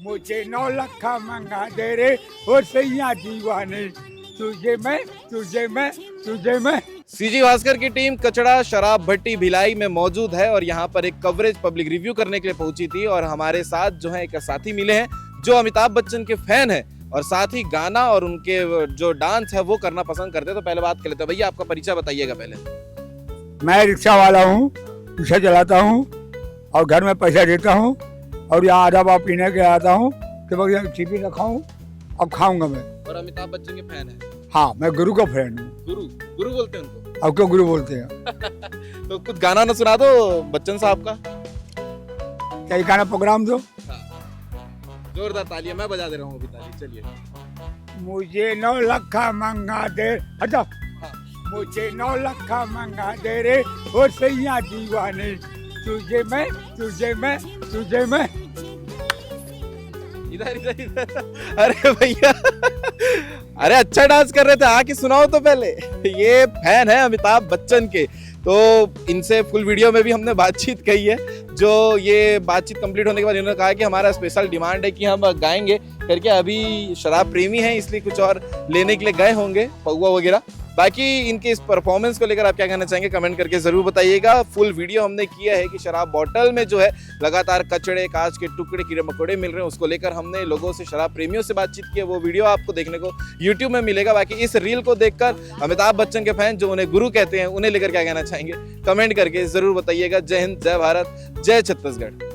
मुझे 9 लखा मंगा दे रे और सैया दीवाने, तुझे मैं। सीजी भास्कर की टीम कचड़ा शराब भट्टी भिलाई में मौजूद है और यहाँ पर एक कवरेज पब्लिक रिव्यू करने के लिए पहुंची थी और हमारे साथ जो है एक साथी मिले हैं जो अमिताभ बच्चन के फैन है और साथ ही गाना और उनके जो डांस है वो करना पसंद करते हैं। तो पहले बात कर लेते हैं, भैया आपका परिचय बताइएगा पहले। मैं रिक्शा वाला हूँ, रिक्शा चलाता हूँ और घर में पैसा देता हूँ और यहाँ आधा पाव पीने के आता हूँ तो बस छिपी रखा हूँ, अब खाऊंगा मैं। और अमिताभ बच्चन के फैन है? हाँ, मैं गुरु का फ्रेंड हूँ। गुरु बोलते हैं उनको? अब क्यों गुरु बोलते हैं? तो कुछ गाना ना सुना दो बच्चन साहब का। क्या गाना प्रोग्राम दो? जोरदार तालियां, मैं बजा दे रहा हूँ अभी ताली। चलिए। मुझे 9 लखा मंगा दे, हटो। मुझे 9 लखा मंगा दे रे और सैया दीवाने, तुझे मैं। इधर। अरे भैया, अरे अच्छा डांस कर रहे थे, आके सुनाओ तो पहले। ये फैन है अमिताभ बच्चन के, तो इनसे फुल वीडियो में भी हमने बातचीत कही है। जो ये बातचीत कंप्लीट होने के बाद इन्होंने कहा कि हमारा स्पेशल डिमांड है कि हम गाएंगे करके। अभी शराब प्रेमी हैं इसलिए कुछ और लेने के लिए गए होंगे, पौवा वगैरह। बाकी इनके इस परफॉर्मेंस को लेकर आप क्या कहना चाहेंगे कमेंट करके जरूर बताइएगा। फुल वीडियो हमने किया है कि शराब बॉटल में जो है लगातार कचड़े, कांच के टुकड़े, कीड़े मकोड़े मिल रहे हैं, उसको लेकर हमने लोगों से, शराब प्रेमियों से बातचीत की है। वो वीडियो आपको देखने को यूट्यूब में मिलेगा। बाकी इस रील को देखकर अमिताभ बच्चन के फैन जो उन्हें गुरु कहते हैं, उन्हें लेकर क्या कहना चाहेंगे कमेंट करके जरूर बताइएगा। जय हिंद, जय भारत, जय छत्तीसगढ़।